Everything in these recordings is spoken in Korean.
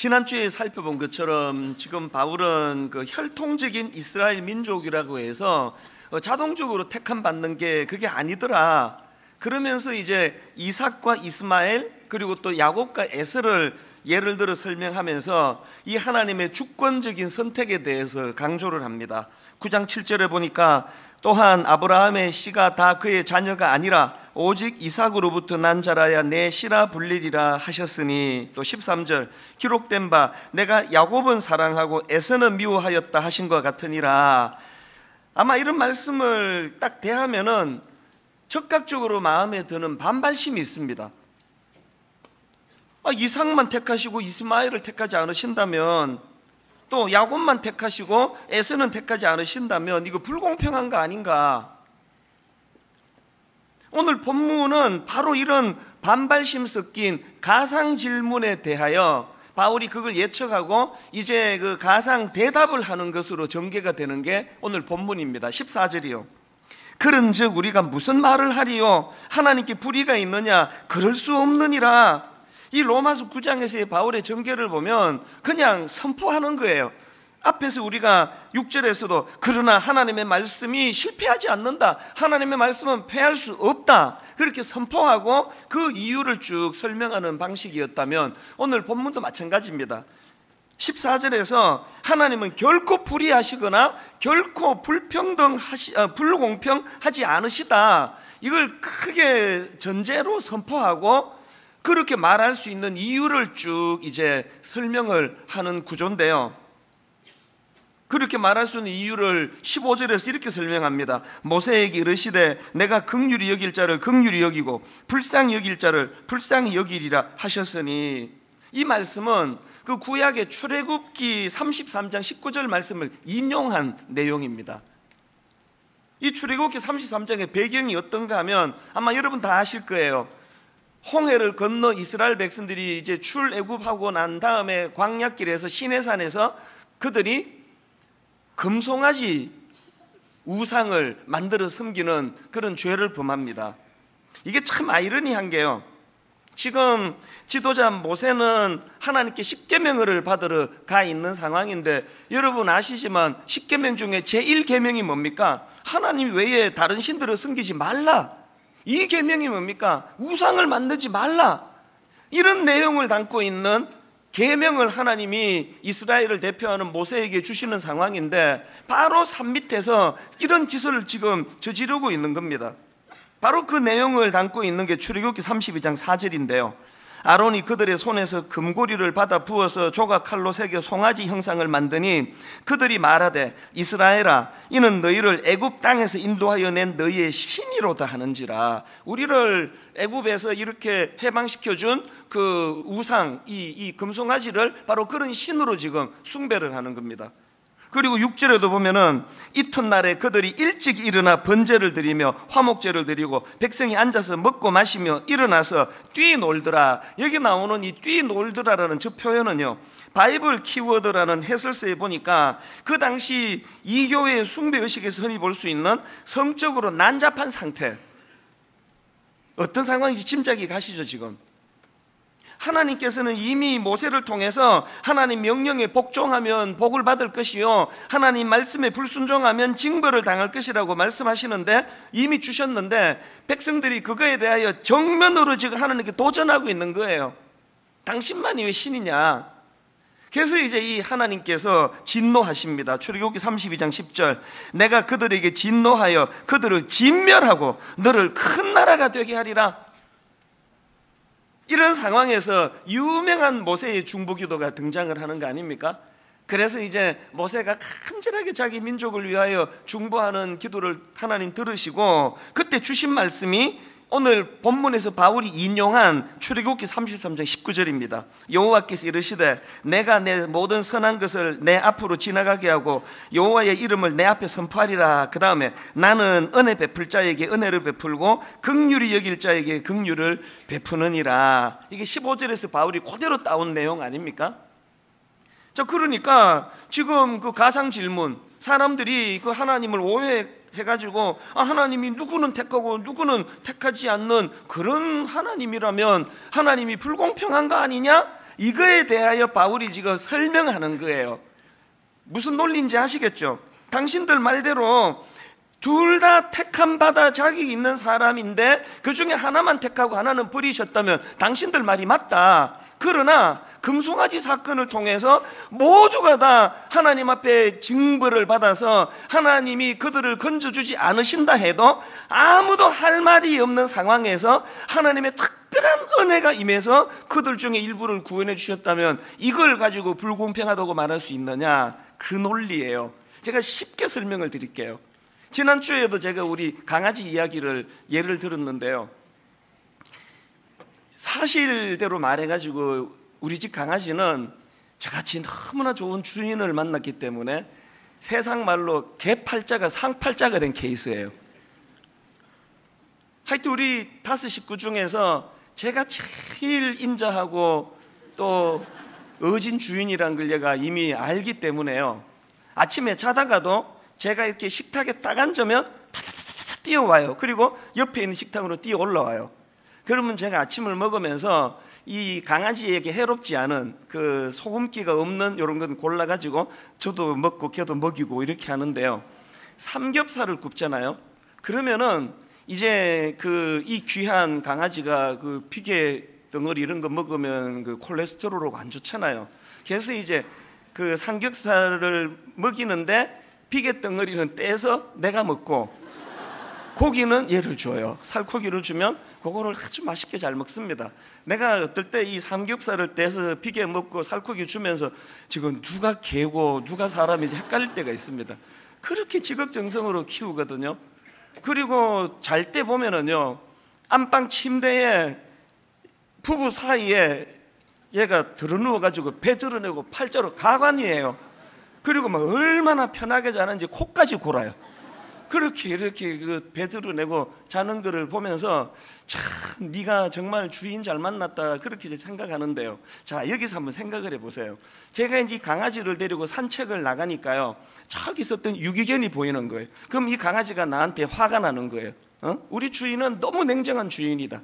지난주에 살펴본 것처럼 지금 바울은 그 혈통적인 이스라엘 민족이라고 해서 자동적으로 택함 받는 게 그게 아니더라. 그러면서 이제 이삭과 이스마엘 그리고 또 야곱과 에서를 예를 들어 설명하면서 이 하나님의 주권적인 선택에 대해서 강조를 합니다. 9장 7절에 보니까 또한 아브라함의 씨가 다 그의 자녀가 아니라 오직 이삭으로부터 난 자라야 내 씨라 불리리라 하셨으니, 또 13절 기록된 바 내가 야곱은 사랑하고 에서는 미워하였다 하신 것 같으니라. 아마 이런 말씀을 딱 대하면은 적극적으로 마음에 드는 반발심이 있습니다. 이삭만 택하시고 이스마엘을 택하지 않으신다면, 또 야곱만 택하시고 에서는 택하지 않으신다면 이거 불공평한 거 아닌가? 오늘 본문은 바로 이런 반발심 섞인 가상 질문에 대하여 바울이 그걸 예측하고 이제 그 가상 대답을 하는 것으로 전개가 되는 게 오늘 본문입니다. 14절이요. 그런즉 우리가 무슨 말을 하리요? 하나님께 불의가 있느냐? 그럴 수 없느니라. 이 로마서 9장에서의 바울의 전개를 보면 그냥 선포하는 거예요. 앞에서 우리가 6절에서도 그러나 하나님의 말씀이 실패하지 않는다, 하나님의 말씀은 패할 수 없다, 그렇게 선포하고 그 이유를 쭉 설명하는 방식이었다면 오늘 본문도 마찬가지입니다. 14절에서 하나님은 결코 불의하시거나 결코 불공평하지 않으시다, 이걸 크게 전제로 선포하고 그렇게 말할 수 있는 이유를 쭉 이제 설명을 하는 구조인데요. 그렇게 말할 수 있는 이유를 15절에서 이렇게 설명합니다. 모세에게 이르시되 내가 긍휼히 여길 자를 긍휼히 여기고 불쌍히 여길 자를 불쌍히 여기리라 하셨으니, 이 말씀은 그 구약의 출애굽기 33장 19절 말씀을 인용한 내용입니다. 이 출애굽기 33장의 배경이 어떤가 하면 아마 여러분 다 아실 거예요. 홍해를 건너 이스라엘 백성들이 이제 출애굽하고 난 다음에 광야길에서 시내산에서 그들이 금송아지 우상을 만들어 섬기는 그런 죄를 범합니다. 이게 참 아이러니한 게요, 지금 지도자 모세는 하나님께 십계명을 받으러 가 있는 상황인데, 여러분 아시지만 십계명 중에 제1계명이 뭡니까? 하나님 외에 다른 신들을 섬기지 말라. 이 계명이 뭡니까? 우상을 만들지 말라. 이런 내용을 담고 있는 계명을 하나님이 이스라엘을 대표하는 모세에게 주시는 상황인데, 바로 산 밑에서 이런 짓을 지금 저지르고 있는 겁니다. 바로 그 내용을 담고 있는 게 출애굽기 32장 4절인데요 아론이 그들의 손에서 금고리를 받아 부어서 조각칼로 새겨 송아지 형상을 만드니 그들이 말하되 이스라엘아 이는 너희를 애굽 땅에서 인도하여 낸 너희의 신이로다 하는지라. 우리를 애굽에서 이렇게 해방시켜준 그 우상, 이 금송아지를 바로 그런 신으로 지금 숭배를 하는 겁니다. 그리고 6절에도 보면은 이튿날에 그들이 일찍 일어나 번제를 드리며 화목제를 드리고 백성이 앉아서 먹고 마시며 일어나서 뛰놀더라. 여기 나오는 이 뛰놀더라라는 저 표현은요, 바이블 키워드라는 해설서에 보니까 그 당시 이교회의 숭배의식에서 흔히 볼 수 있는 성적으로 난잡한 상태, 어떤 상황인지 짐작이 가시죠. 지금 하나님께서는 이미 모세를 통해서 하나님 명령에 복종하면 복을 받을 것이요 하나님 말씀에 불순종하면 징벌을 당할 것이라고 말씀하시는데, 이미 주셨는데 백성들이 그거에 대하여 정면으로 지금 하나님께 도전하고 있는 거예요. 당신만이 왜 신이냐. 그래서 이제 이 하나님께서 진노하십니다. 출애굽기 32장 10절 내가 그들에게 진노하여 그들을 진멸하고 너를 큰 나라가 되게 하리라. 이런 상황에서 유명한 모세의 중보기도가 등장을 하는 거 아닙니까? 그래서 이제 모세가 간절하게 자기 민족을 위하여 중보하는 기도를 하나님 들으시고, 그때 주신 말씀이 오늘 본문에서 바울이 인용한 출애굽기 33장 19절입니다. 여호와께서 이르시되 내가 내 모든 선한 것을 내 앞으로 지나가게 하고 여호와의 이름을 내 앞에 선포하리라. 그 다음에 나는 은혜 베풀 자에게 은혜를 베풀고 긍휼히 여길 자에게 긍휼을 베푸느니라. 이게 15절에서 바울이 그대로 따온 내용 아닙니까? 자, 그러니까 지금 그 가상 질문, 사람들이 그 하나님을 오해해가지고 하나님이 누구는 택하고 누구는 택하지 않는 그런 하나님이라면 하나님이 불공평한 거 아니냐? 이거에 대하여 바울이 지금 설명하는 거예요. 무슨 논리인지 아시겠죠? 당신들 말대로 둘 다 택함 받아 자격이 있는 사람인데 그 중에 하나만 택하고 하나는 버리셨다면 당신들 말이 맞다. 그러나 금송아지 사건을 통해서 모두가 다 하나님 앞에 징벌을 받아서 하나님이 그들을 건져주지 않으신다 해도 아무도 할 말이 없는 상황에서 하나님의 특별한 은혜가 임해서 그들 중에 일부를 구원해 주셨다면 이걸 가지고 불공평하다고 말할 수 있느냐? 그 논리예요. 제가 쉽게 설명을 드릴게요. 지난주에도 제가 우리 강아지 이야기를 예를 들었는데요, 사실대로 말해가지고 우리 집 강아지는 저같이 너무나 좋은 주인을 만났기 때문에 세상 말로 개팔자가 상팔자가 된 케이스예요. 하여튼 우리 5 식구 중에서 제가 제일 인자하고 또 어진 주인이란 걸 얘가 이미 알기 때문에요, 아침에 자다가도 제가 이렇게 식탁에 딱 앉으면 타타타타 뛰어와요. 그리고 옆에 있는 식탁으로 뛰어 올라와요. 그러면 제가 아침을 먹으면서 이 강아지에게 해롭지 않은 그 소금기가 없는 이런 건 골라가지고 저도 먹고 걔도 먹이고 이렇게 하는데요, 삼겹살을 굽잖아요. 그러면은 이제 그 이 귀한 강아지가 그 피게 덩어리 이런 거 먹으면 그 콜레스테롤하고 안 좋잖아요. 그래서 이제 그 삼겹살을 먹이는데 피게 덩어리는 떼서 내가 먹고 고기는 얘를 줘요. 살코기를 주면 그거를 아주 맛있게 잘 먹습니다. 내가 어떨 때 이 삼겹살을 떼서 피게 먹고 살코기 주면서 지금 누가 개고 누가 사람인지 헷갈릴 때가 있습니다. 그렇게 지극정성으로 키우거든요. 그리고 잘 때 보면은요, 안방 침대에 부부 사이에 얘가 드러누워가지고 배 드러내고 팔자로 가관이에요. 그리고 막 얼마나 편하게 자는지 코까지 골아요. 그렇게 이렇게 그 배 드러내고 자는 거를 보면서 참 네가 정말 주인 잘 만났다 그렇게 생각하는데요. 자, 여기서 한번 생각을 해보세요. 제가 이제 강아지를 데리고 산책을 나가니까요, 저기 있었던 유기견이 보이는 거예요. 그럼 이 강아지가 나한테 화가 나는 거예요. 우리 주인은 너무 냉정한 주인이다.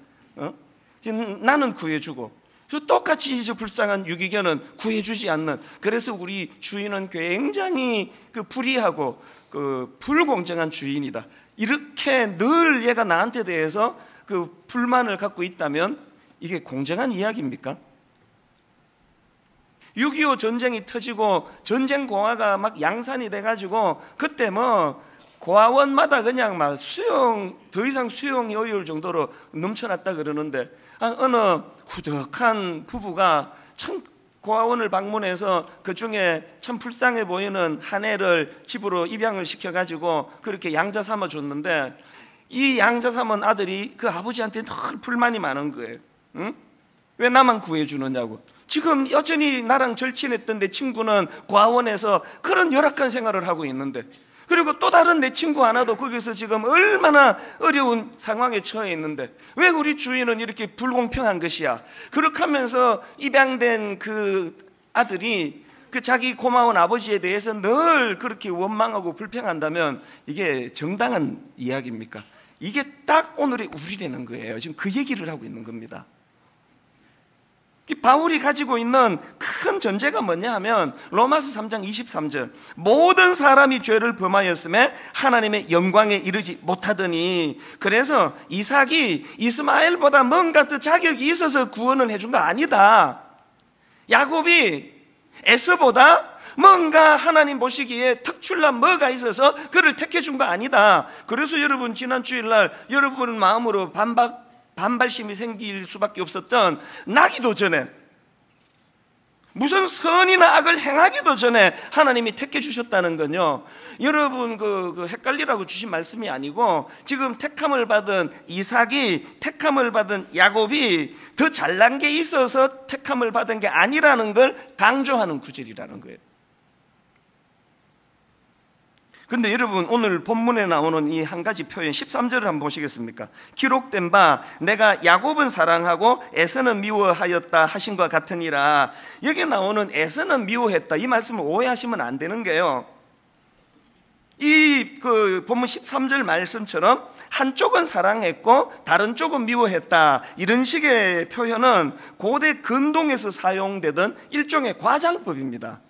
나는 구해주고 똑같이 이제 불쌍한 유기견은 구해주지 않는, 그래서 우리 주인은 굉장히 그 불의하고 그 불공정한 주인이다. 이렇게 늘 얘가 나한테 대해서 그 불만을 갖고 있다면 이게 공정한 이야기입니까? 6.25 전쟁이 터지고 전쟁 고아가 막 양산이 돼가지고 그때 뭐 고아원마다 그냥 막 더 이상 수용이 어려울 정도로 넘쳐났다 그러는데, 어느 후덕한 부부가 참 고아원을 방문해서 그 중에 참 불쌍해 보이는 한 애를 집으로 입양을 시켜가지고 그렇게 양자 삼아 줬는데, 이 양자 삼은 아들이 그 아버지한테 늘 불만이 많은 거예요. 왜 나만 구해주느냐고. 지금 여전히 나랑 절친했던 내 친구는 고아원에서 그런 열악한 생활을 하고 있는데, 그리고 또 다른 내 친구 하나도 거기서 지금 얼마나 어려운 상황에 처해 있는데 왜 우리 주인은 이렇게 불공평한 것이야. 그렇게 하면서 입양된 그 아들이 그 자기 고마운 아버지에 대해서 늘 그렇게 원망하고 불평한다면 이게 정당한 이야기입니까? 이게 딱 오늘의 우리라는 거예요. 지금 그 얘기를 하고 있는 겁니다. 바울이 가지고 있는 큰 전제가 뭐냐 하면 로마서 3장 23절, 모든 사람이 죄를 범하였음에 하나님의 영광에 이르지 못하더니, 그래서 이삭이 이스마엘보다 뭔가 더 자격이 있어서 구원을 해준 거 아니다. 야곱이 에서보다 뭔가 하나님 보시기에 특출난 뭐가 있어서 그를 택해준 거 아니다. 그래서 여러분 지난 주일날 여러분 마음으로 반발심이 생길 수밖에 없었던 나기도 전에, 무슨 선이나 악을 행하기도 전에 하나님이 택해 주셨다는 건요, 여러분 그 헷갈리라고 주신 말씀이 아니고 지금 택함을 받은 이삭이, 택함을 받은 야곱이 더 잘난 게 있어서 택함을 받은 게 아니라는 걸 강조하는 구절이라는 거예요. 근데 여러분 오늘 본문에 나오는 이 한 가지 표현 13절을 한번 보시겠습니까? 기록된 바 내가 야곱은 사랑하고 에서는 미워하였다 하신 것 같으니라. 여기 나오는 에서는 미워했다, 이 말씀을 오해하시면 안 되는 게요, 이 그 본문 13절 말씀처럼 한쪽은 사랑했고 다른 쪽은 미워했다, 이런 식의 표현은 고대 근동에서 사용되던 일종의 과장법입니다.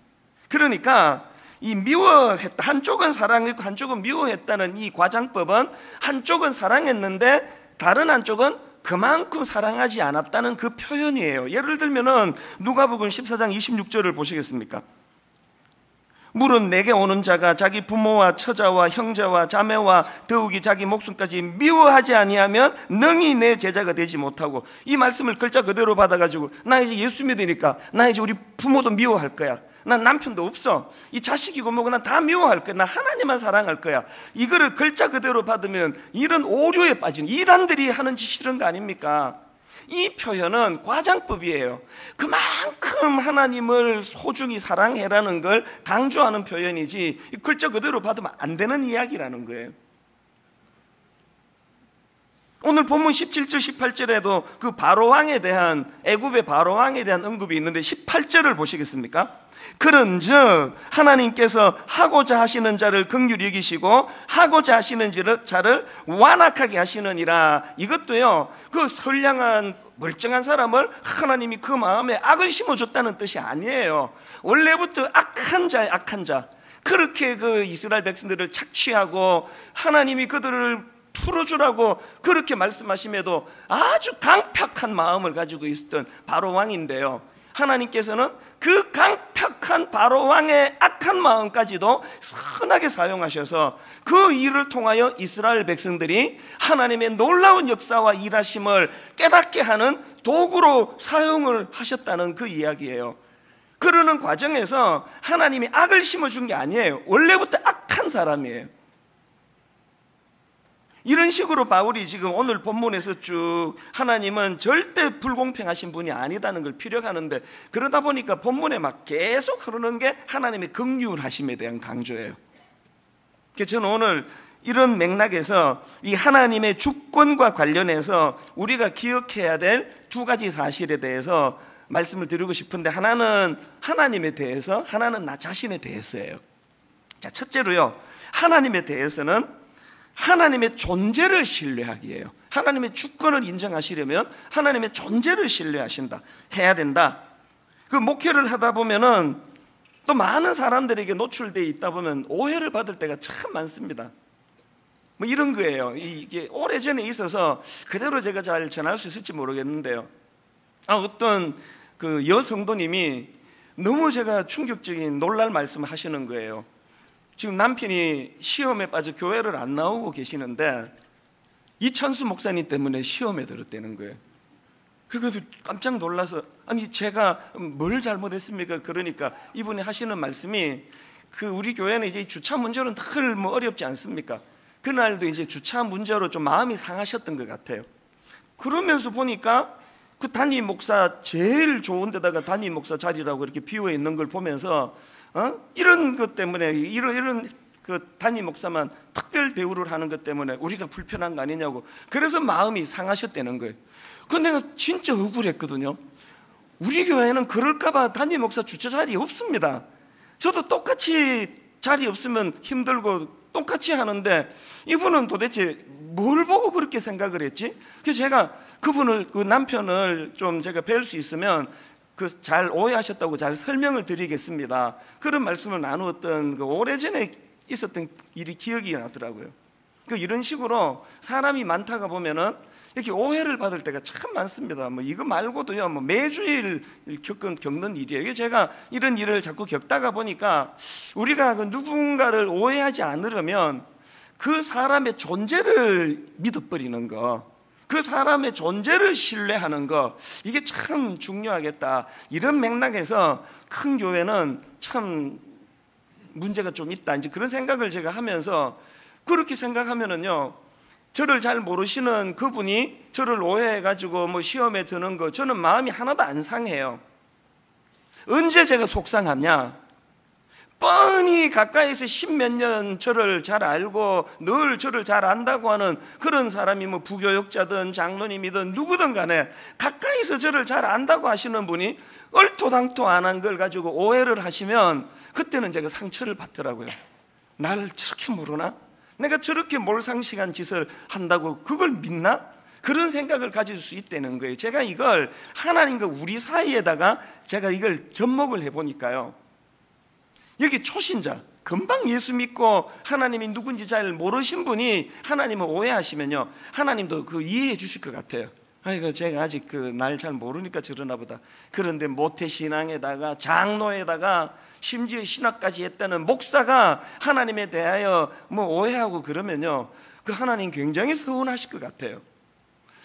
그러니까 이 미워했다, 한쪽은 사랑했고 한쪽은 미워했다는 이 과장법은 한쪽은 사랑했는데 다른 한쪽은 그만큼 사랑하지 않았다는 그 표현이에요. 예를 들면은 누가복음 14장 26절을 보시겠습니까? 물은 내게 오는 자가 자기 부모와 처자와 형제와 자매와 더욱이 자기 목숨까지 미워하지 아니하면 능히 내 제자가 되지 못하고, 이 말씀을 글자 그대로 받아가지고 나 이제 예수 믿으니까 나 이제 우리 부모도 미워할 거야, 난 남편도 없어, 이 자식이고 뭐고 난 다 미워할 거야, 나 하나님만 사랑할 거야, 이거를 글자 그대로 받으면 이런 오류에 빠진 이단들이 하는 짓이 이런 거 아닙니까? 이 표현은 과장법이에요. 그만큼 하나님을 소중히 사랑해라는 걸 강조하는 표현이지 글자 그대로 받으면 안 되는 이야기라는 거예요. 오늘 본문 17절 18절에도 그 바로왕에 대한, 애굽의 바로왕에 대한 언급이 있는데 18절을 보시겠습니까? 그런즉 하나님께서 하고자 하시는 자를 긍휼히 여기시고 하고자 하시는 자를 완악하게 하시느니라. 이것도요, 그 선량한 멀쩡한 사람을 하나님이 그 마음에 악을 심어줬다는 뜻이 아니에요. 원래부터 악한 자예요, 악한 자. 그렇게 그 이스라엘 백성들을 착취하고 하나님이 그들을 풀어주라고 그렇게 말씀하심에도 아주 강팍한 마음을 가지고 있었던 바로왕인데요, 하나님께서는 그 강팍한 바로왕의 악한 마음까지도 선하게 사용하셔서 그 일을 통하여 이스라엘 백성들이 하나님의 놀라운 역사와 일하심을 깨닫게 하는 도구로 사용을 하셨다는 그 이야기예요. 그러는 과정에서 하나님이 악을 심어준 게 아니에요. 원래부터 악한 사람이에요. 이런 식으로 바울이 지금 오늘 본문에서 쭉 하나님은 절대 불공평하신 분이 아니다는 걸 피력하는데, 그러다 보니까 본문에 막 계속 흐르는 게 하나님의 긍휼하심에 대한 강조예요. 그래서 저는 오늘 이런 맥락에서 이 하나님의 주권과 관련해서 우리가 기억해야 될 두 가지 사실에 대해서 말씀을 드리고 싶은데, 하나는 하나님에 대해서, 하나는 나 자신에 대해서예요. 자, 첫째로요, 하나님에 대해서는 하나님의 존재를 신뢰하기예요. 하나님의 주권을 인정하시려면 하나님의 존재를 신뢰하신다, 해야 된다. 그 목회를 하다 보면은 또 많은 사람들에게 노출되어 있다 보면 오해를 받을 때가 참 많습니다. 뭐 이런 거예요. 이게 오래전에 있어서 그대로 제가 잘 전할 수 있을지 모르겠는데요, 어떤 그 여성도님이 너무 제가 충격적인 놀랄 말씀을 하시는 거예요. 지금 남편이 시험에 빠져 교회를 안 나오고 계시는데 이찬수 목사님 때문에 시험에 들었다는 거예요. 그래서 깜짝 놀라서, 아니 제가 뭘 잘못했습니까? 그러니까 이분이 하시는 말씀이, 그 우리 교회는 이제 주차 문제로는 늘 뭐 어렵지 않습니까? 그날도 이제 주차 문제로 좀 마음이 상하셨던 것 같아요. 그러면서 보니까 그 담임 목사 제일 좋은 데다가 담임 목사 자리라고 이렇게 비워 있는 걸 보면서 이런 것 때문에, 이런 그 담임 목사만 특별 대우를 하는 것 때문에 우리가 불편한 거 아니냐고, 그래서 마음이 상하셨다는 거예요. 근데 내가 진짜 억울했거든요. 우리 교회는 그럴까봐 담임 목사 주차 자리 없습니다. 저도 똑같이 자리 없으면 힘들고 똑같이 하는데 이분은 도대체 뭘 보고 그렇게 생각을 했지? 그래서 제가 그분을, 그 남편을 좀 제가 뵐 수 있으면 그 잘 오해하셨다고 잘 설명을 드리겠습니다. 그런 말씀을 나누었던 그 오래전에 있었던 일이 기억이 나더라고요. 그 이런 식으로 사람이 많다가 보면은 이렇게 오해를 받을 때가 참 많습니다. 뭐 이거 말고도요, 뭐 매주일 겪는 일이에요. 제가 이런 일을 자꾸 겪다가 보니까 우리가 그 누군가를 오해하지 않으려면 그 사람의 존재를 믿어버리는 거, 그 사람의 존재를 신뢰하는 거, 이게 참 중요하겠다. 이런 맥락에서 큰 교회는 참 문제가 좀 있다, 이제 그런 생각을 제가 하면서, 그렇게 생각하면은요, 저를 잘 모르시는 그분이 저를 오해해가지고 뭐 시험에 드는 거, 저는 마음이 하나도 안 상해요. 언제 제가 속상하냐? 뻔히 가까이서 십몇 년 저를 잘 알고 늘 저를 잘 안다고 하는 그런 사람이 뭐 부교육자든 장로님이든 누구든 간에 가까이서 저를 잘 안다고 하시는 분이 얼토당토 안 한 걸 가지고 오해를 하시면 그때는 제가 상처를 받더라고요. 나를 저렇게 모르나? 내가 저렇게 몰상식한 짓을 한다고 그걸 믿나? 그런 생각을 가질 수 있다는 거예요. 제가 이걸 하나님과 우리 사이에다가 제가 이걸 접목을 해보니까요, 여기 초신자, 금방 예수 믿고 하나님이 누군지 잘 모르신 분이 하나님을 오해하시면요, 하나님도 그 이해해 주실 것 같아요. 아이고, 제가 아직 그 날 잘 모르니까 저러나 보다. 그런데 모태신앙에다가 장로에다가 심지어 신학까지 했다는 목사가 하나님에 대하여 뭐 오해하고 그러면요, 그 하나님 굉장히 서운하실 것 같아요.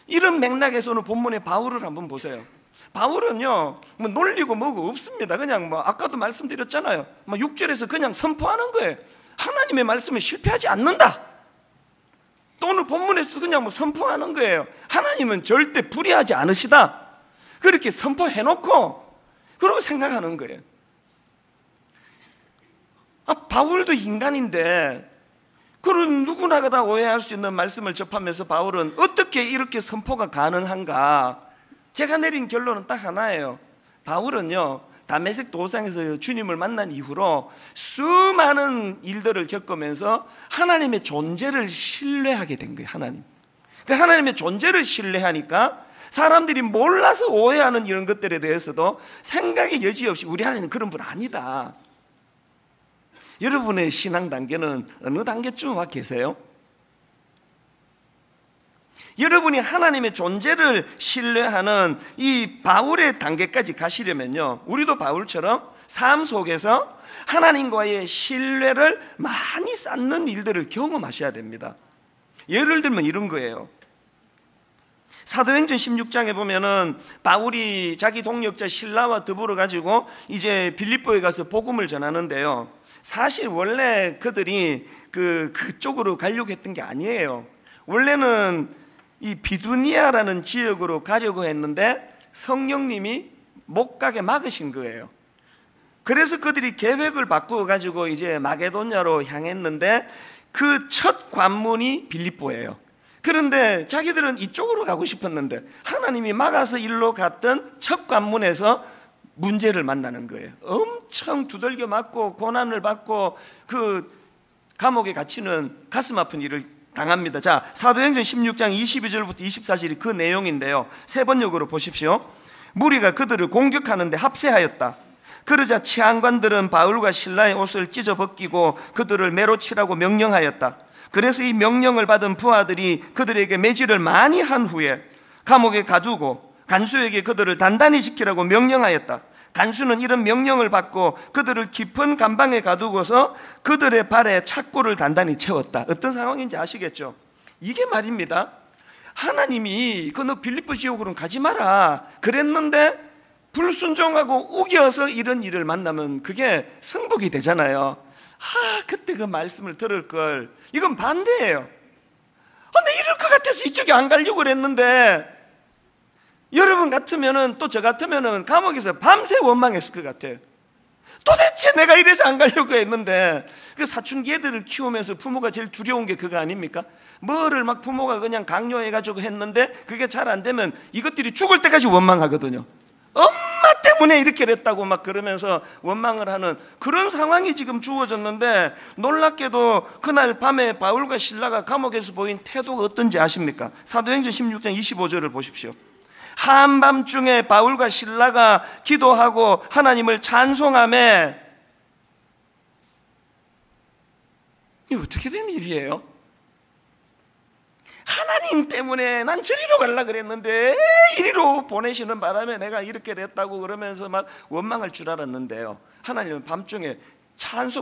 이런 맥락에서는 본문의 바울을 한번 보세요. 바울은요, 뭐 놀리고 뭐고 없습니다. 그냥 뭐 아까도 말씀드렸잖아요. 뭐 6절에서 그냥 선포하는 거예요. 하나님의 말씀에 실패하지 않는다. 또 오늘 본문에서 그냥 뭐 선포하는 거예요. 하나님은 절대 불의하지 않으시다. 그렇게 선포해놓고 그러고 생각하는 거예요. 바울도 인간인데 그런 누구나 다 오해할 수 있는 말씀을 접하면서 바울은 어떻게 이렇게 선포가 가능한가? 제가 내린 결론은 딱 하나예요. 바울은요, 다메섹 도상에서 주님을 만난 이후로 수많은 일들을 겪으면서 하나님의 존재를 신뢰하게 된 거예요. 하나님의 존재를 신뢰하니까 사람들이 몰라서 오해하는 이런 것들에 대해서도 생각의 여지 없이 우리 하나님은 그런 분 아니다. 여러분의 신앙 단계는 어느 단계쯤 와 계세요? 여러분이 하나님의 존재를 신뢰하는 이 바울의 단계까지 가시려면요, 우리도 바울처럼 삶 속에서 하나님과의 신뢰를 많이 쌓는 일들을 경험하셔야 됩니다. 예를 들면 이런 거예요. 사도행전 16장에 보면은 바울이 자기 동역자 실라와 더불어 가지고 이제 빌립보에 가서 복음을 전하는데요, 사실 원래 그들이 그쪽으로 가려고 했던 게 아니에요. 원래는 이 비두니아라는 지역으로 가려고 했는데 성령님이 못 가게 막으신 거예요. 그래서 그들이 계획을 바꾸어 가지고 이제 마게도냐로 향했는데 그 첫 관문이 빌립보예요. 그런데 자기들은 이쪽으로 가고 싶었는데 하나님이 막아서 일로 갔던 첫 관문에서 문제를 만나는 거예요. 엄청 두들겨 맞고 고난을 받고 그 감옥에 갇히는 가슴 아픈 일을 당합니다. 자, 사도행전 16장 22절부터 24절이 그 내용인데요, 세 번역으로 보십시오. 무리가 그들을 공격하는데 합세하였다. 그러자 치안관들은 바울과 실라의 옷을 찢어 벗기고 그들을 매로 치라고 명령하였다. 그래서 이 명령을 받은 부하들이 그들에게 매질을 많이 한 후에 감옥에 가두고 간수에게 그들을 단단히 지키라고 명령하였다. 간수는 이런 명령을 받고 그들을 깊은 감방에 가두고서 그들의 발에 착고를 단단히 채웠다. 어떤 상황인지 아시겠죠? 이게 말입니다. 하나님이 너 빌립보 지역으로는 가지 마라 그랬는데 불순종하고 우겨서 이런 일을 만나면 그게 승복이 되잖아요. 그때 그 말씀을 들을 걸. 이건 반대예요. 내 이럴 것 같아서 이쪽에 안 가려고 그랬는데, 여러분 같으면은, 또 저 같으면은 감옥에서 밤새 원망했을 것 같아요. 도대체 내가 이래서 안 가려고 했는데. 그 사춘기 애들을 키우면서 부모가 제일 두려운 게 그거 아닙니까? 뭐를 막 부모가 그냥 강요해가지고 했는데 그게 잘 안 되면 이것들이 죽을 때까지 원망하거든요. 엄마 때문에 이렇게 됐다고 막 그러면서 원망을 하는 그런 상황이 지금 주어졌는데, 놀랍게도 그날 밤에 바울과 실라가 감옥에서 보인 태도가 어떤지 아십니까? 사도행전 16장 25절을 보십시오. 한밤중에 바울과 실라가 기도하고 하나님을 찬송하며, 이게 어떻게 된 일이에요? 하나님 때문에 난 저리로 가려고 그랬는데 이리로 보내시는 바람에 내가 이렇게 됐다고 그러면서 막 원망할 줄 알았는데요, 하나님은 밤중에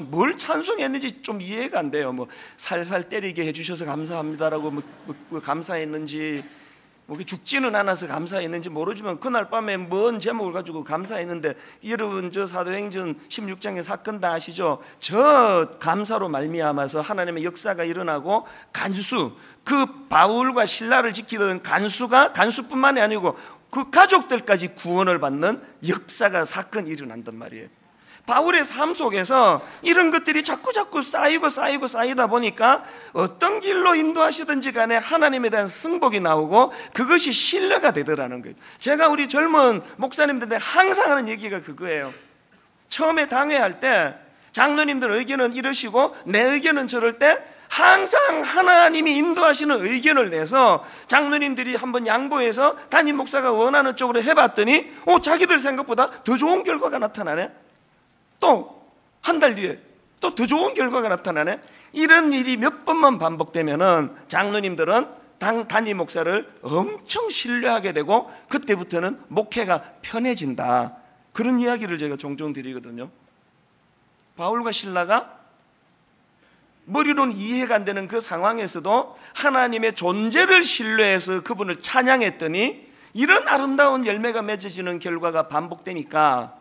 뭘 찬송했는지 좀 이해가 안 돼요. 뭐 살살 때리게 해주셔서 감사합니다라고 뭐 감사했는지, 뭐 죽지는 않아서 감사했는지 모르지만 그날 밤에 뭔 제목을 가지고 감사했는데, 여러분 저 사도행전 16장의 사건 다 아시죠? 저 감사로 말미암아서 하나님의 역사가 일어나고 간수, 그 바울과 실라를 지키던 간수뿐만이 아니고 그 가족들까지 구원을 받는 역사가, 사건이 일어난단 말이에요. 바울의 삶 속에서 이런 것들이 자꾸 쌓이다 보니까 어떤 길로 인도하시든지 간에 하나님에 대한 승복이 나오고 그것이 신뢰가 되더라는 거예요. 제가 우리 젊은 목사님들한테 항상 하는 얘기가 그거예요. 처음에 당회할 때 장로님들 의견은 이러시고 내 의견은 저럴 때 항상 하나님이 인도하시는 의견을 내서 장로님들이 한번 양보해서 담임 목사가 원하는 쪽으로 해봤더니 자기들 생각보다 더 좋은 결과가 나타나네. 또 한 달 뒤에 또 더 좋은 결과가 나타나네. 이런 일이 몇 번만 반복되면은 장로님들은 담임 목사를 엄청 신뢰하게 되고 그때부터는 목회가 편해진다. 그런 이야기를 제가 종종 드리거든요. 바울과 실라가 머리로는 이해가 안 되는 그 상황에서도 하나님의 존재를 신뢰해서 그분을 찬양했더니 이런 아름다운 열매가 맺어지는 결과가 반복되니까,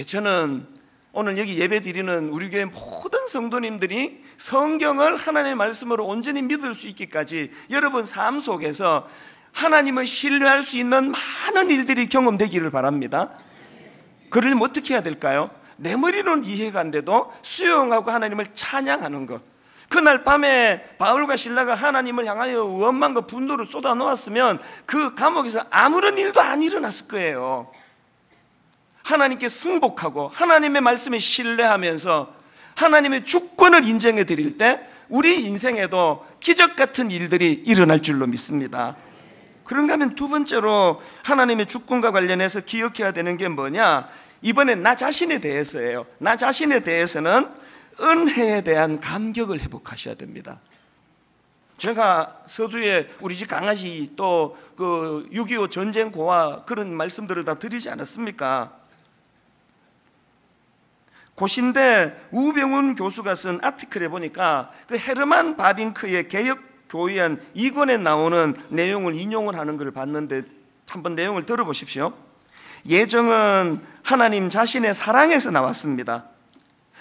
저는 오늘 여기 예배 드리는 우리 교회 모든 성도님들이 성경을 하나님의 말씀으로 온전히 믿을 수 있기까지 여러분 삶 속에서 하나님을 신뢰할 수 있는 많은 일들이 경험되기를 바랍니다. 그러려면 어떻게 해야 될까요? 내 머리로는 이해가 안 돼도 수용하고 하나님을 찬양하는 것. 그날 밤에 바울과 실라가 하나님을 향하여 원망과 분노를 쏟아 놓았으면 그 감옥에서 아무런 일도 안 일어났을 거예요. 하나님께 승복하고 하나님의 말씀에 신뢰하면서 하나님의 주권을 인정해 드릴 때 우리 인생에도 기적 같은 일들이 일어날 줄로 믿습니다. 그런가 하면 두 번째로 하나님의 주권과 관련해서 기억해야 되는 게 뭐냐? 이번엔 나 자신에 대해서예요. 나 자신에 대해서는 은혜에 대한 감격을 회복하셔야 됩니다. 제가 서두에 우리 집 강아지 또 그 6.25 전쟁 고아 그런 말씀들을 다 드리지 않았습니까? 고신대 우병훈 교수가 쓴 아티클에 보니까 그 헤르만 바딩크의 개혁 교의안 2권에 나오는 내용을 인용을 하는 걸 봤는데 한번 내용을 들어보십시오. 예정은 하나님 자신의 사랑에서 나왔습니다.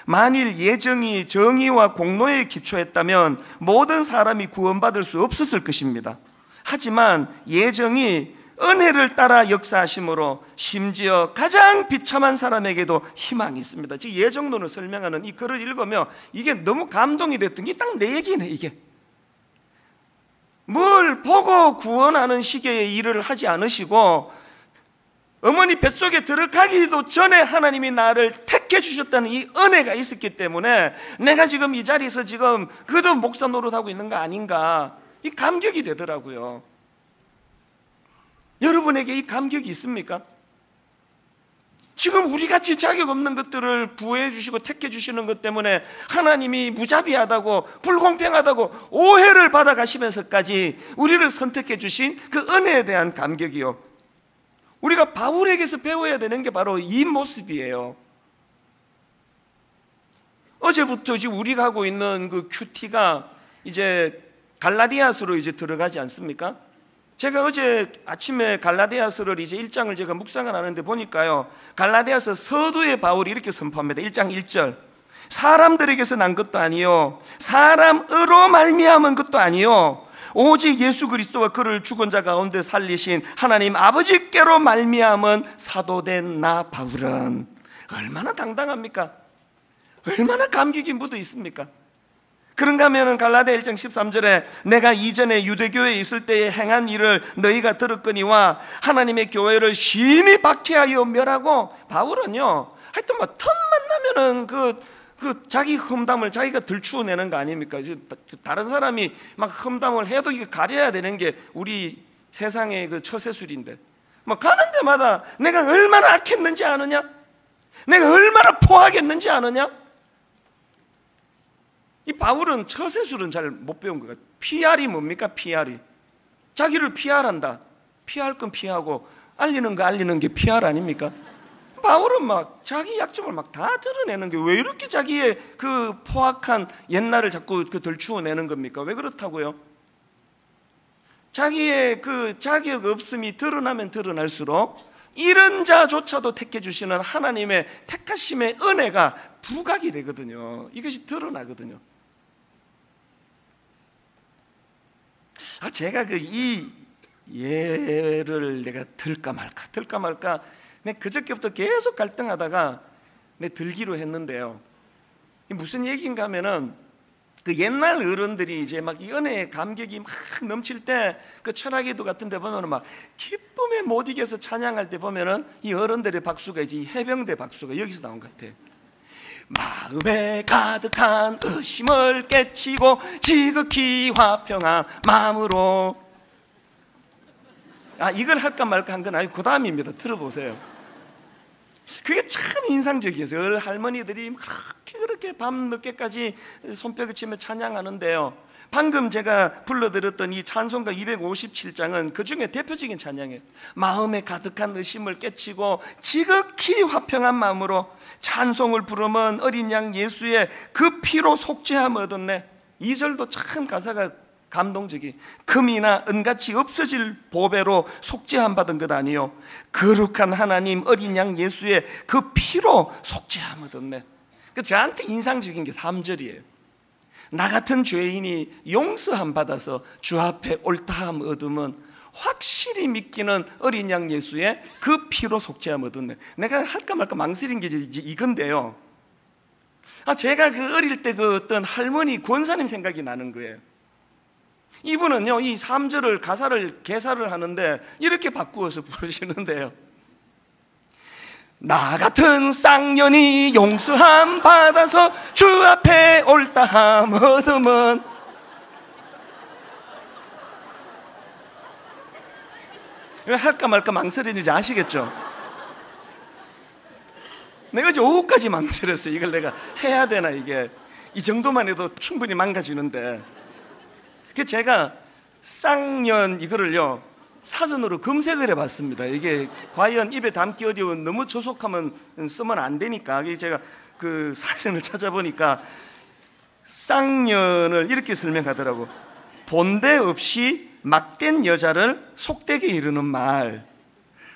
만일 예정이 정의와 공로에 기초했다면 모든 사람이 구원받을 수 없었을 것입니다. 하지만 예정이 은혜를 따라 역사하심으로 심지어 가장 비참한 사람에게도 희망이 있습니다. 즉 예정론을 설명하는 이 글을 읽으며 이게 너무 감동이 됐던 게 딱 내 얘기네. 이게 뭘 보고 구원하는 식의 일을 하지 않으시고 어머니 뱃속에 들어가기도 전에 하나님이 나를 택해 주셨다는 이 은혜가 있었기 때문에 내가 지금 이 자리에서 지금 그도 목사 노릇하고 있는 거 아닌가, 이 감격이 되더라고요. 여러분에게 이 감격이 있습니까? 지금 우리같이 자격 없는 것들을 부여해 주시고 택해 주시는 것 때문에 하나님이 무자비하다고 불공평하다고 오해를 받아가시면서까지 우리를 선택해 주신 그 은혜에 대한 감격이요. 우리가 바울에게서 배워야 되는 게 바로 이 모습이에요. 어제부터 지금 우리가 하고 있는 그 큐티가 이제 갈라디아서로 이제 들어가지 않습니까? 제가 어제 아침에 갈라디아서를 이제 1장을 제가 묵상을 하는데 보니까요, 갈라디아서 서두에 바울이 이렇게 선포합니다. 1장 1절. 사람들에게서 난 것도 아니요 사람으로 말미암은 것도 아니요 오직 예수 그리스도와 그를 죽은 자 가운데 살리신 하나님 아버지께로 말미암은 사도된 나 바울은. 얼마나 당당합니까? 얼마나 감격이 묻어 있습니까? 그런가 하면 갈라디아 1장 13절에 내가 이전에 유대교회에 있을 때에 행한 일을 너희가 들었거니와 하나님의 교회를 심히 박해하여 멸하고, 바울은요 하여튼 막 틈만 나면은 그 자기 험담을 자기가 들추어내는 거 아닙니까? 다른 사람이 막 험담을 해도 이게 가려야 되는 게 우리 세상의 그 처세술인데, 막 가는 데마다 내가 얼마나 악했는지 아느냐? 내가 얼마나 포악했는지 아느냐? 이 바울은 처세술은 잘 못 배운 것 같아요. PR이 뭡니까? PR이 자기를 PR한다. 피할 건 피하고 알리는 거 알리는 게 PR 아닙니까? 바울은 막 자기 약점을 막 다 드러내는 게 왜 이렇게 자기의 그 포악한 옛날을 자꾸 그 들추어내는 겁니까? 왜 그렇다고요? 자기의 그 자격 없음이 드러나면 드러날수록 이런 자조차도 택해 주시는 하나님의 택하심의 은혜가 부각이 되거든요. 이것이 드러나거든요. 제가 이 예를 내가 들까 말까 내가 그저께부터 계속 갈등하다가 들기로 했는데요. 무슨 얘기인가 하면은 그 옛날 어른들이 이제 막 이 은혜의 감격이 막 넘칠 때 그 철학기도 같은 데 보면은 막 기쁨에 못 이겨서 찬양할 때 보면은 이 어른들의 박수가 이제 이 해병대 박수가 여기서 나온 것 같아. 마음에 가득한 의심을 깨치고 지극히 화평한 마음으로. 이걸 할까 말까 한 건 아니고 그 다음입니다. 들어보세요. 그게 참 인상적이었어요. 할머니들이 그렇게 밤 늦게까지 손뼉을 치며 찬양하는데요, 방금 제가 불러드렸던 이 찬송가 257장은 그 중에 대표적인 찬양이에요. 마음에 가득한 의심을 깨치고 지극히 화평한 마음으로 찬송을 부르면 어린 양 예수의 그 피로 속죄함 얻었네. 2절도 참 가사가 감동적이. 금이나 은같이 없어질 보배로 속죄함 받은 것 아니요, 거룩한 하나님 어린 양 예수의 그 피로 속죄함 얻었네. 저한테 인상적인 게 3절이에요. 나 같은 죄인이 용서함 받아서 주 앞에 옳다함 얻으면 확실히 믿기는 어린 양 예수의 그 피로 속죄함 얻었네. 내가 할까 말까 망설인 게 이건데요, 제가 그 어릴 때 그 어떤 할머니 권사님 생각이 나는 거예요. 이분은요, 이 3절을 가사를 개사를 하는데 이렇게 바꾸어서 부르시는데요, 나 같은 쌍년이 용서함 받아서 주 앞에 옳다함 얻으면. 왜 할까 말까 망설이는지 아시겠죠? 내가 어제 오후까지 망설였어요. 이걸 내가 해야 되나, 이게 이 정도만 해도 충분히 망가지는데. 그래서 제가 쌍년 이거를요 사전으로 검색을 해봤습니다. 이게 과연 입에 담기 어려운, 너무 저속하면 쓰면 안 되니까 제가 그 사전을 찾아보니까 쌍년을 이렇게 설명하더라고. 본대 없이 막된 여자를 속되게 이르는 말.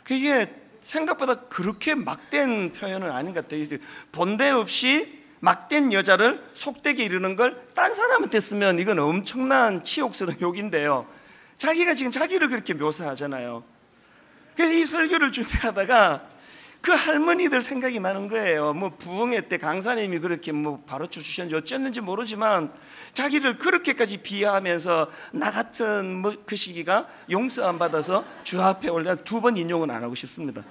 그게 생각보다 그렇게 막된 표현은 아닌 것 같아요. 본대 없이 막된 여자를 속되게 이르는 걸 딴 사람한테 쓰면 이건 엄청난 치욕스러운 욕인데요, 자기가 지금 자기를 그렇게 묘사하잖아요. 그래서 이 설교를 준비하다가 그 할머니들 생각이 나는 거예요. 뭐 부흥회 때 강사님이 그렇게 뭐 가르쳐 주셨는지 어쨌는지 모르지만 자기를 그렇게까지 비하하면서 나 같은 뭐 그 시기가 용서 안 받아서 주 앞에 올라 2번 인용은 안 하고 싶습니다.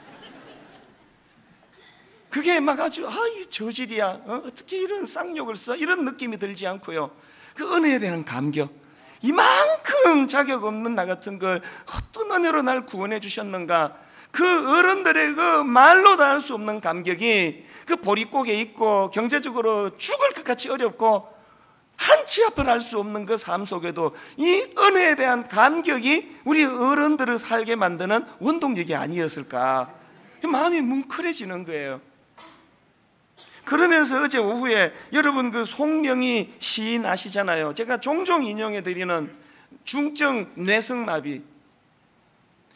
그게 막 아주 이 저질이야, 어떻게 이런 쌍욕을 써, 이런 느낌이 들지 않고요, 그 은혜에 대한 감격, 이만큼 자격 없는 나 같은 걸 어떤 은혜로 날 구원해 주셨는가, 그 어른들의 그 말로 다 할 수 없는 감격이 그 보릿고개 있고 경제적으로 죽을 것 같이 어렵고 한치 앞을 할 수 없는 그 삶 속에도 이 은혜에 대한 감격이 우리 어른들을 살게 만드는 원동력이 아니었을까, 마음이 뭉클해지는 거예요. 그러면서 어제 오후에 여러분 그 송명희 시인 아시잖아요. 제가 종종 인용해 드리는 중증 뇌성마비.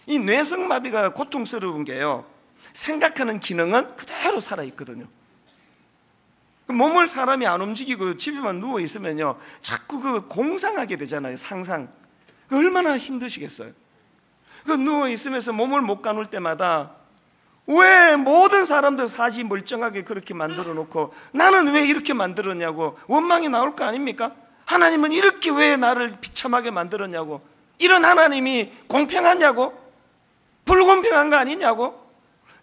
이 뇌성마비가 고통스러운 게요, 생각하는 기능은 그대로 살아있거든요. 몸을 사람이 안 움직이고 집에만 누워 있으면요 자꾸 그 공상하게 되잖아요. 상상. 얼마나 힘드시겠어요. 그 누워 있으면서 몸을 못 가눌 때마다 왜 모든 사람들 사지 멀쩡하게 그렇게 만들어 놓고 나는 왜 이렇게 만들었냐고 원망이 나올 거 아닙니까? 하나님은 이렇게 왜 나를 비참하게 만들었냐고, 이런 하나님이 공평하냐고, 불공평한 거 아니냐고.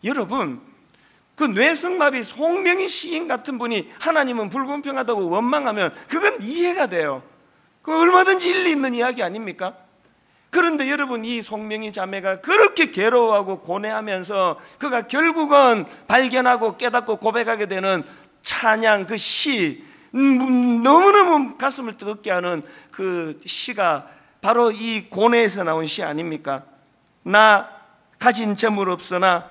여러분, 그 뇌성마비 송명희 시인 같은 분이 하나님은 불공평하다고 원망하면 그건 이해가 돼요. 그 얼마든지 일리 있는 이야기 아닙니까? 그런데 여러분, 이 송명희 자매가 그렇게 괴로워하고 고뇌하면서 그가 결국은 발견하고 깨닫고 고백하게 되는 찬양, 그 시, 너무너무 가슴을 뜨겁게 하는 그 시가 바로 이 고뇌에서 나온 시 아닙니까? 나 가진 재물 없으나,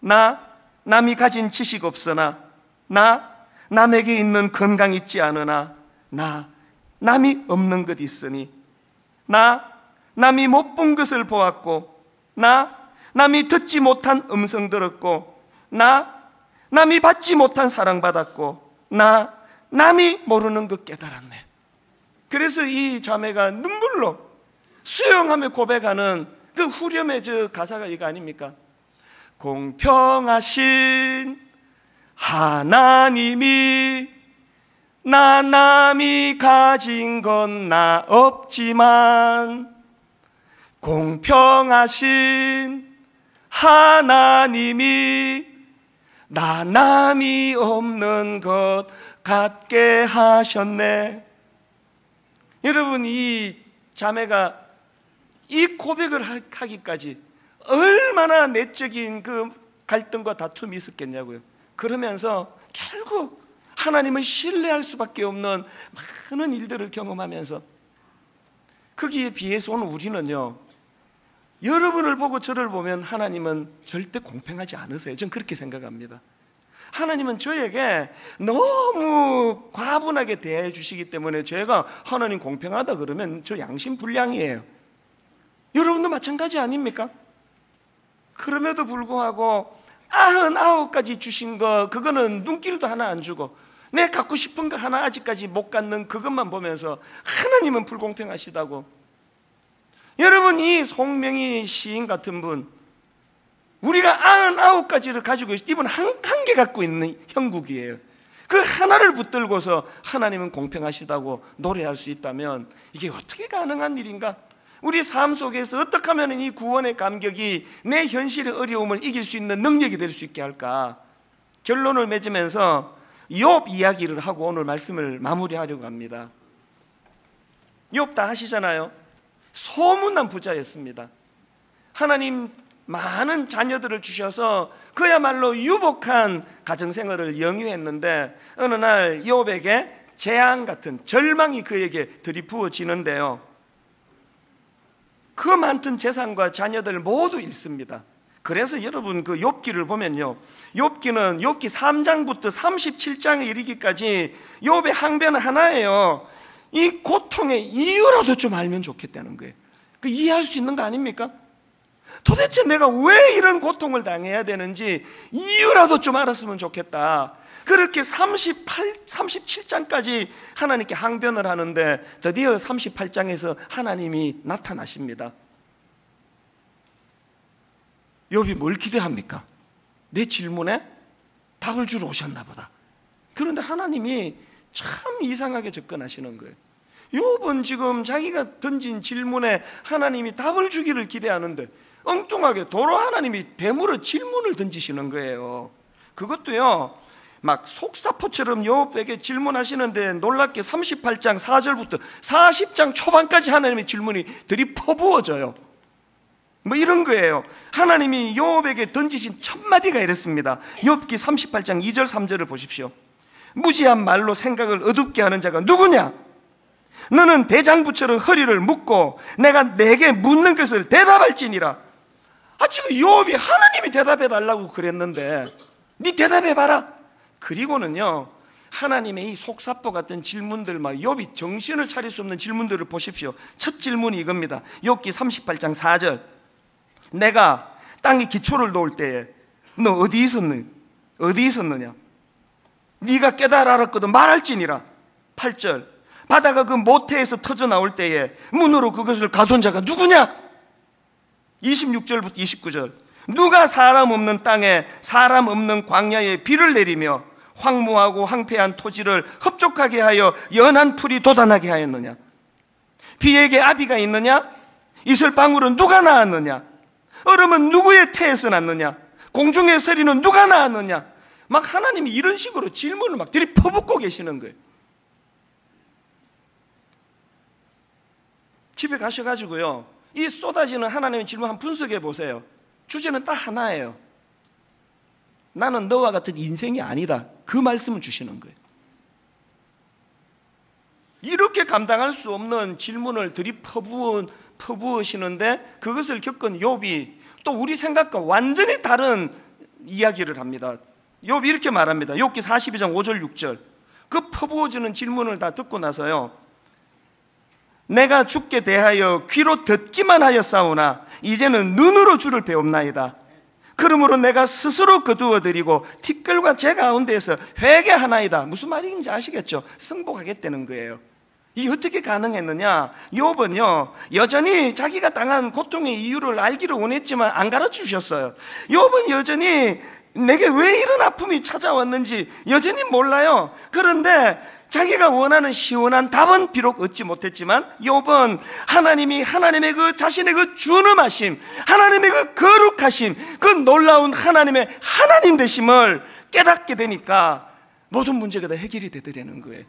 나 남이 가진 지식 없으나, 나 남에게 있는 건강 있지 않으나, 나 남이 없는 것 있으니, 나 남이 못 본 것을 보았고, 나 남이 듣지 못한 음성 들었고, 나 남이 받지 못한 사랑받았고, 나 남이 모르는 것 깨달았네. 그래서 이 자매가 눈물로 수용하며 고백하는 그 후렴의 저 가사가 이거 아닙니까? 공평하신 하나님이 나 남이 가진 건 나 없지만, 공평하신 하나님이 나 남이 없는 것 같게 하셨네. 여러분, 이 자매가 이 고백을 하기까지 얼마나 내적인 그 갈등과 다툼이 있었겠냐고요. 그러면서 결국 하나님을 신뢰할 수밖에 없는 많은 일들을 경험하면서, 거기에 비해서 오늘 우리는요, 여러분을 보고 저를 보면 하나님은 절대 공평하지 않으세요. 전 그렇게 생각합니다. 하나님은 저에게 너무 과분하게 대해 주시기 때문에 제가 하나님 공평하다 그러면 저 양심불량이에요. 여러분도 마찬가지 아닙니까? 그럼에도 불구하고 99가지 주신 거, 그거는 눈길도 하나 안 주고 내 갖고 싶은 거 하나 아직까지 못 갖는 그것만 보면서 하나님은 불공평하시다고. 여러분, 이 송명희 시인 같은 분, 우리가 99가지를 가지고 있어. 이분 한 개 갖고 있는 형국이에요. 그 하나를 붙들고서 하나님은 공평하시다고 노래할 수 있다면 이게 어떻게 가능한 일인가? 우리 삶 속에서 어떻게 하면 이 구원의 감격이 내 현실의 어려움을 이길 수 있는 능력이 될 수 있게 할까? 결론을 맺으면서 욥 이야기를 하고 오늘 말씀을 마무리하려고 합니다. 욥 다 아시잖아요. 소문난 부자였습니다. 하나님 많은 자녀들을 주셔서 그야말로 유복한 가정생활을 영위했는데 어느 날 욥에게 재앙 같은 절망이 그에게 들이부어지는데요, 그 많던 재산과 자녀들 모두 잃습니다. 그래서 여러분, 그 욥기를 보면요, 욥기는 욥기 3장부터 37장에 이르기까지 욥의 항변은 하나예요. 이 고통의 이유라도 좀 알면 좋겠다는 거예요. 그 이해할 수 있는 거 아닙니까? 도대체 내가 왜 이런 고통을 당해야 되는지 이유라도 좀 알았으면 좋겠다. 그렇게 37장까지 하나님께 항변을 하는데 드디어 38장에서 하나님이 나타나십니다. 욥이 뭘 기대합니까? 내 질문에 답을 주러 오셨나 보다. 그런데 하나님이 참 이상하게 접근하시는 거예요. 욥은 지금 자기가 던진 질문에 하나님이 답을 주기를 기대하는데 엉뚱하게 도로 하나님이 대물어 질문을 던지시는 거예요. 그것도요, 막 속사포처럼 욥에게 질문하시는데 놀랍게 38장 4절부터 40장 초반까지 하나님의 질문이 들이퍼부어져요. 뭐 이런 거예요. 하나님이 욥에게 던지신 첫 마디가 이랬습니다. 욥기 38장 2절 3절을 보십시오. 무지한 말로 생각을 어둡게 하는 자가 누구냐? 너는 대장부처럼 허리를 묶고 내가 내게 묻는 것을 대답할지니라. 지금 욥이 하나님이 대답해 달라고 그랬는데 네 대답해봐라. 그리고는요, 하나님의 이 속사포 같은 질문들, 막 욥이 정신을 차릴 수 없는 질문들을 보십시오. 첫 질문이 이겁니다. 욥기 38장 4절. 내가 땅에 기초를 놓을 때에 너 어디 있었느냐? 네가 깨달아 알았거든 말할지니라. 8절. 바다가 그 모태에서 터져 나올 때에 문으로 그것을 가둔 자가 누구냐? 26절부터 29절. 누가 사람 없는 땅에 사람 없는 광야에 비를 내리며 황무하고 황폐한 토지를 흡족하게 하여 연한 풀이 돋아나게 하였느냐? 비에게 아비가 있느냐? 이슬방울은 누가 낳았느냐? 얼음은 누구의 태에서 났느냐? 공중의 서리는 누가 낳았느냐? 막 하나님이 이런 식으로 질문을 막 들이퍼붓고 계시는 거예요. 집에 가셔가지고요, 이 쏟아지는 하나님의 질문 한번 분석해 보세요. 주제는 딱 하나예요. 나는 너와 같은 인생이 아니다. 그 말씀을 주시는 거예요. 이렇게 감당할 수 없는 질문을 들이퍼부으시는데 그것을 겪은 욥이 또 우리 생각과 완전히 다른 이야기를 합니다. 욥이 이렇게 말합니다. 욥기 42장 5절 6절. 그 퍼부어지는 질문을 다 듣고 나서요, 내가 주께 대하여 귀로 듣기만 하였사오나 이제는 눈으로 주를 배웁나이다. 그러므로 내가 스스로 거두어드리고 티끌과 제 가운데에서 회개하나이다. 무슨 말인지 아시겠죠? 승복하겠다는 거예요. 이게 어떻게 가능했느냐? 욥은요, 여전히 자기가 당한 고통의 이유를 알기를 원했지만 안 가르쳐주셨어요. 욥은 여전히 내게 왜 이런 아픔이 찾아왔는지 여전히 몰라요. 그런데 자기가 원하는 시원한 답은 비록 얻지 못했지만 욥은 하나님의 그 자신의 그 준엄하심, 하나님의 그 거룩하심, 그 놀라운 하나님의 하나님 되심을 깨닫게 되니까 모든 문제가 다 해결이 되더라는 거예요.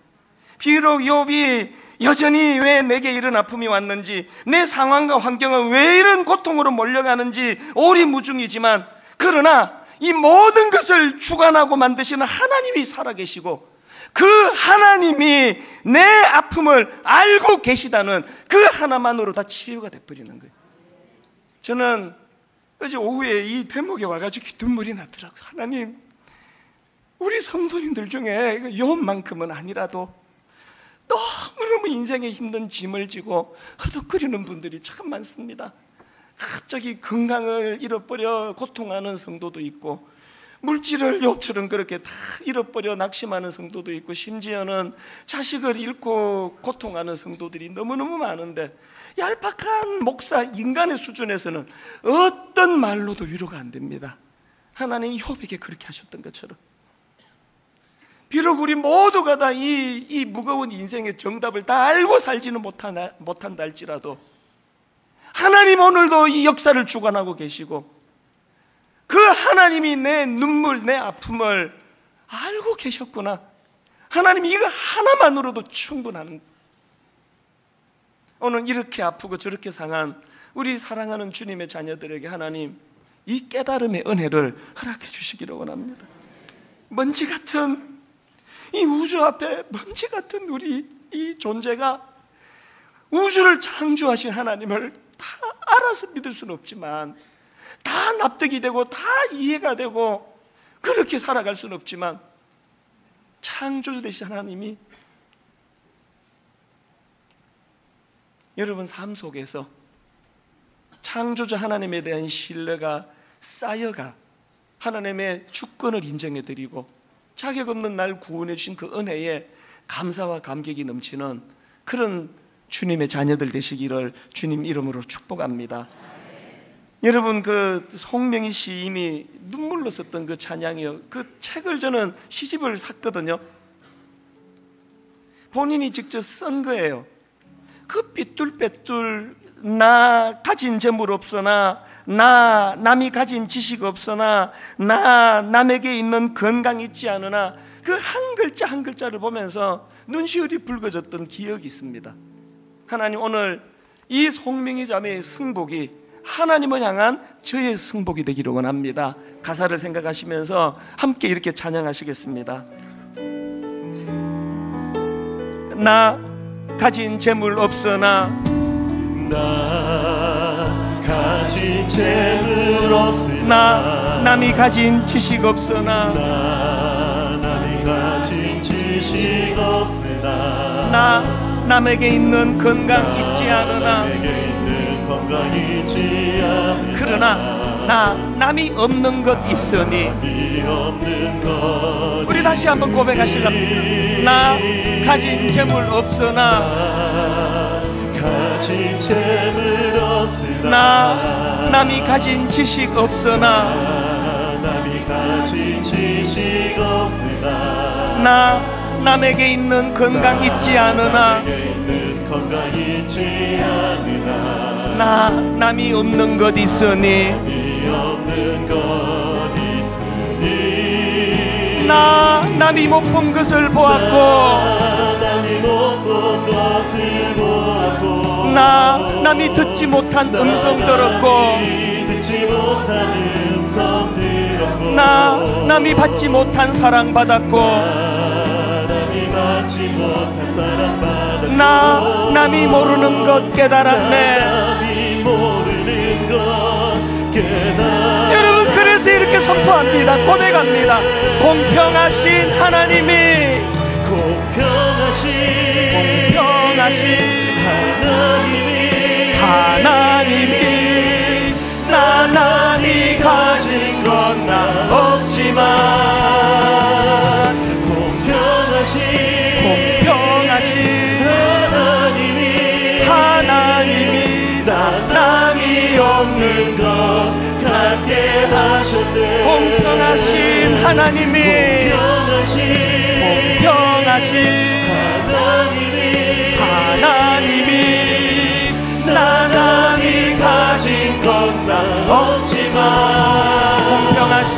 비록 욥이 여전히 왜 내게 이런 아픔이 왔는지, 내 상황과 환경은 왜 이런 고통으로 몰려가는지 오리무중이지만, 그러나 이 모든 것을 주관하고 만드시는 하나님이 살아계시고, 그 하나님이 내 아픔을 알고 계시다는 그 하나만으로 다 치유가 돼버리는 거예요. 저는 어제 오후에 이 대목에 와가지고 눈물이 나더라고요. 하나님, 우리 성도님들 중에 욥만큼은 아니라도 너무너무 인생에 힘든 짐을 지고 허덕거리는 분들이 참 많습니다. 갑자기 건강을 잃어버려 고통하는 성도도 있고, 물질을 욥처럼 그렇게 다 잃어버려 낙심하는 성도도 있고, 심지어는 자식을 잃고 고통하는 성도들이 너무너무 많은데, 얄팍한 목사 인간의 수준에서는 어떤 말로도 위로가 안 됩니다. 하나님이 욥에게 그렇게 하셨던 것처럼, 비록 우리 모두가 다 이 무거운 인생의 정답을 다 알고 살지는 못한다 할지라도, 하나님 오늘도 이 역사를 주관하고 계시고, 그 하나님이 내 눈물, 내 아픔을 알고 계셨구나. 하나님이 이거 하나만으로도 충분한, 오늘 이렇게 아프고 저렇게 상한 우리 사랑하는 주님의 자녀들에게 하나님 이 깨달음의 은혜를 허락해 주시기를 원합니다. 먼지 같은 이 우주 앞에 먼지 같은 우리 이 존재가 우주를 창조하신 하나님을 다 알아서 믿을 수는 없지만, 다 납득이 되고 다 이해가 되고 그렇게 살아갈 수는 없지만, 창조주 되신 하나님이 여러분 삶 속에서 창조주 하나님에 대한 신뢰가 쌓여가 하나님의 주권을 인정해드리고 자격 없는 날 구원해 주신 그 은혜에 감사와 감격이 넘치는 그런 주님의 자녀들 되시기를 주님 이름으로 축복합니다. 여러분, 그 송명희 시인이 눈물로 썼던 그 찬양이요, 그 책을 저는 시집을 샀거든요. 본인이 직접 쓴 거예요. 그 삐뚤빼뚤 나 가진 재물 없으나, 나 남이 가진 지식 없으나, 나 남에게 있는 건강 있지 않으나, 그 한 글자 한 글자를 보면서 눈시울이 붉어졌던 기억이 있습니다. 하나님, 오늘 이 송명희 자매의 승복이 하나님을 향한 저의 승복이 되기를 원합니다. 가사를 생각하시면서 함께 이렇게 찬양하시겠습니다. 나 가진 재물 없으나, 나 가진 재물 없으나, 나 남이 가진 지식 없으나, 나 남이 가진 지식 없으나, 나 남에게 있는 건강 있지 않으나, 남에게 있는 건강 있지 않으나, 그러나 나 남이 없는 것 있으니. 남이 없는 것 우리 다시 한번 고백하실랍니다. 나 가진 재물 없으나, 가진 재물 없으나, 나 남이 가진 지식 없으나, 남이 가진 지식 없으나, 나 남에게 있는 건강 있지 않으나, 남에게 있는 건강 있지 않으나, 나 남이 없는 것 있으니. 남이 없는 것 있으니, 나 남이 못 본 것을 보았고, 남이 못 본 것을 보았고, 나 남이 듣지 못한 음성 들었고, 듣지 못한 음성 들었고, 나 남이 받지 못한 사랑 받았고, 남이 받지 못한 사랑 받았고, 나 남이 모르는 것 깨달았네. 남이 모르는 것 깨달았네. 여러분, 그래서 이렇게 선포합니다. 고백합니다. 공평하신 하나님이, 공평하신 하나님이 나 남이 가진 건 나 없지만, 공평하신 하나님이 나 남이 없는 것 같게 하셨네. 공평하신 하나님이, 하나님이 나 남이 가진 건 나 없지만, 공평하신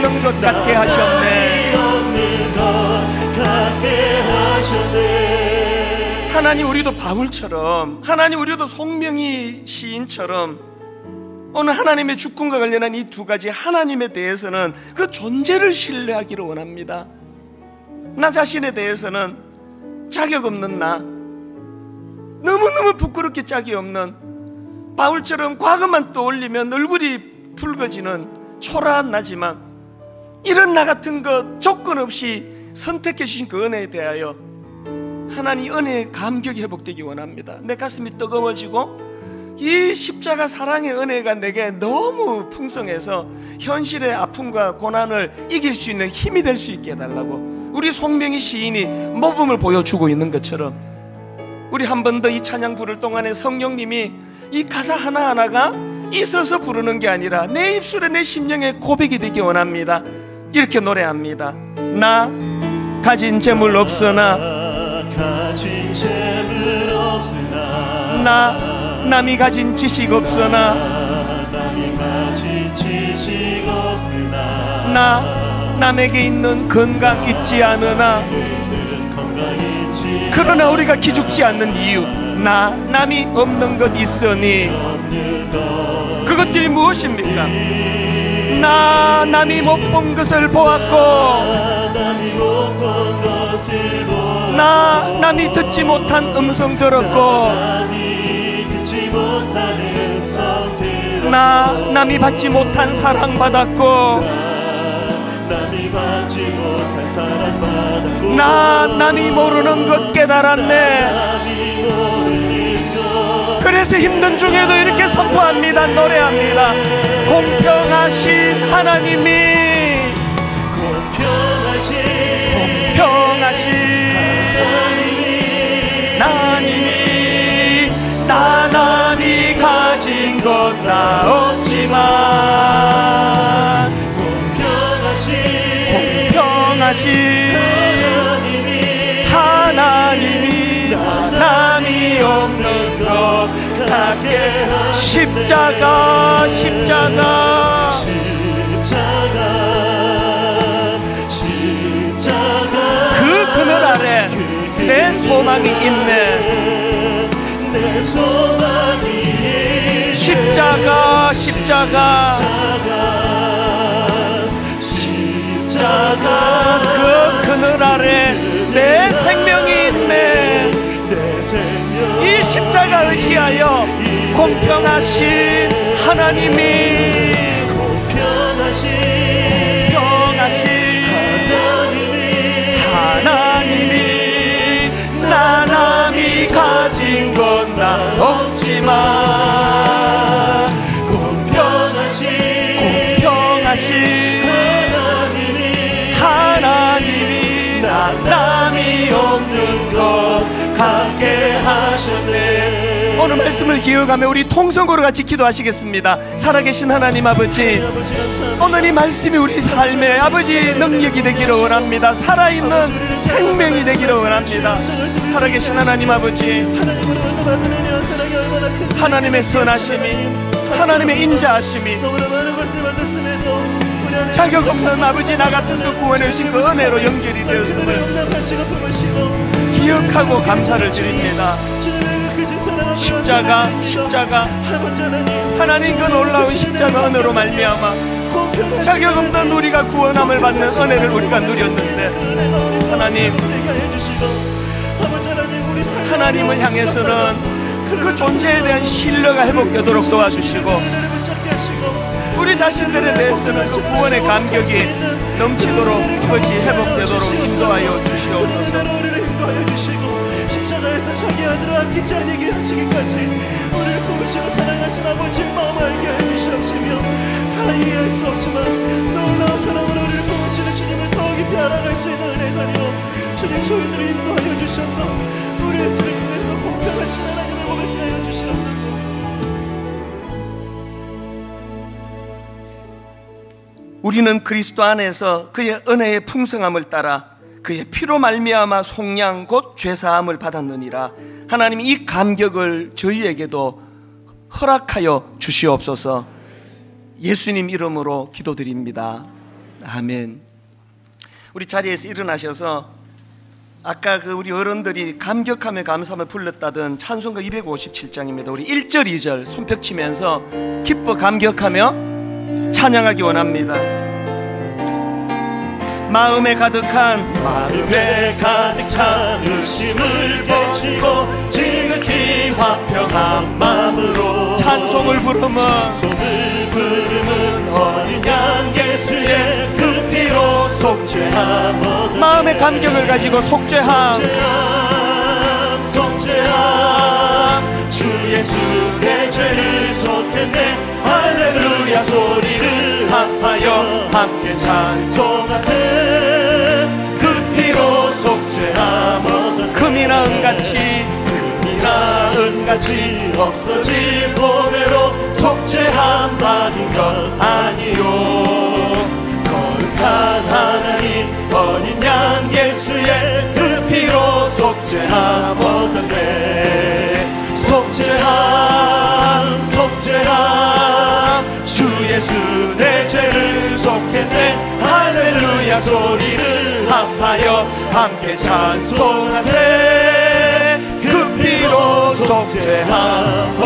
없는 것 같게 하셨네. 하나님, 우리도 바울처럼, 하나님, 우리도 송명희 시인처럼 오늘 하나님의 주권과 관련한 이 두 가지 하나님에 대해서는 그 존재를 신뢰하기를 원합니다. 나 자신에 대해서는 자격 없는 나, 너무너무 부끄럽게 짝이 없는 바울처럼 과거만 떠올리면 얼굴이 붉어지는 초라한 나지만, 이런 나 같은 것 조건 없이 선택해 주신 그 은혜에 대하여 하나님 은혜의 감격이 회복되기 원합니다. 내 가슴이 뜨거워지고 이 십자가 사랑의 은혜가 내게 너무 풍성해서 현실의 아픔과 고난을 이길 수 있는 힘이 될 수 있게 해달라고 우리 송명희 시인이 모범을 보여주고 있는 것처럼, 우리 한 번 더 이 찬양 부를 동안에 성령님이 이 가사 하나하나가 있어서 부르는 게 아니라 내 입술에 내 심령의 고백이 되기 원합니다. 이렇게 노래합니다. 나 가진 재물 없으나, 나 남이 가진 지식 없으나, 나 남에게 있는 건강 있지 않으나, 그러나 우리가 기죽지 않는 이유, 나 남이 없는 것 있으니, 그것들이 무엇입니까? 나 남이 못 본 것을 보았고, 나 남이 듣지 못한 음성 들었고, 나 남이 받지 못한 사랑 받았고, 나 남이 모르는 것 깨달았네. 그래서 힘든 중에도 이렇게 선포합니다. 노래합니다. 공평하신 하나님이, 공평하신 하나님이, 나 남이 가진 것 나 없지만, 공평하신 하나님이 나 남이 없는 것 같게. 십자가, 십자가, 그 그늘 아래 내 소망이 있네. 십자가, 십자가, 그 그늘 아래 내 생명이 있네. 이 십자가 의지하여 공평하신 하나님이, 하나님이 나 남이 가진 건 나 없지만, 공평하신 하나님이 나 남이 없는 것 같게 하셨네. 오늘 말씀을 기억하며 우리 통성으로 같이 기도하시겠습니다. 살아계신 하나님 아버지, 오늘 이 말씀이 우리 삶의 아버지 능력이 되기를 원합니다. 살아있는 생명이 되기를 원합니다. 살아계신 하나님 아버지, 하나님의 선하심이, 하나님의 인자하심이, 자격 없는 아버지 나 같은 그 구원해 주신 그 은혜로 연결이 되었음을 기억하고 감사를 드립니다. 십자가, 십자가, 하나님 그 놀라운 십자가 은혜로 말미암아 자격 없는 우리가 구원함을 받는 은혜를 우리가 누렸는데, 하나님, 하나님을 향해서는 그 존재에 대한 신뢰가 회복되도록 도와주시고, 우리 자신들에 대해서는 그 구원의 감격이 넘치도록 아버지 회복되도록 인도하여 주시옵소서. 십자가에서 자기 아들을 아끼지 아니게 하시기까지 우리를 부으시고 사랑하신 아버지의 마음을 알게 해주시옵시며, 다 이해할 수 없지만 놀라운 사랑으로 우리를 부으시는 주님을 더 깊이 알아갈 수 있는 은혜가니로 주님 저희들을 인도하여 주셔서 우리의 입술을 통해서 공평하신 하나님을 고백하게 하여 주시옵소서. 우리는 그리스도 안에서 그의 은혜의 풍성함을 따라 그의 피로 말미암아 속량 곧 죄사함을 받았느니라. 하나님, 이 감격을 저희에게도 허락하여 주시옵소서. 예수님 이름으로 기도드립니다. 아멘. 우리 자리에서 일어나셔서 아까 우리 어른들이 감격하며 감사하며 불렀다던 찬송가 257장입니다. 우리 1절 2절 손뼉 치면서 기뻐 감격하며 찬양하기 원합니다. 마음에 가득 찬 의심을 깨치고 지극히 화평한 마음으로 찬송을 부르면 어린 양 예수의 그 피로 속죄함. 마음의 감격을 가지고 속죄함 주 예수 내 죄를 속했네. 할렐루야 소리를 합하여 함께 찬송하세. 그 피로 속죄함. 금이나 은같이 없어질 보배로 속죄함 받은 것 아니요. 거룩한 하나님 어린 양 예수의 그 피로 속죄함 얻었네. 속죄함 주 예수 내 죄를 속했네. 할렐루야 소리를 합하여 함께 찬송하세. 그 피로 속죄함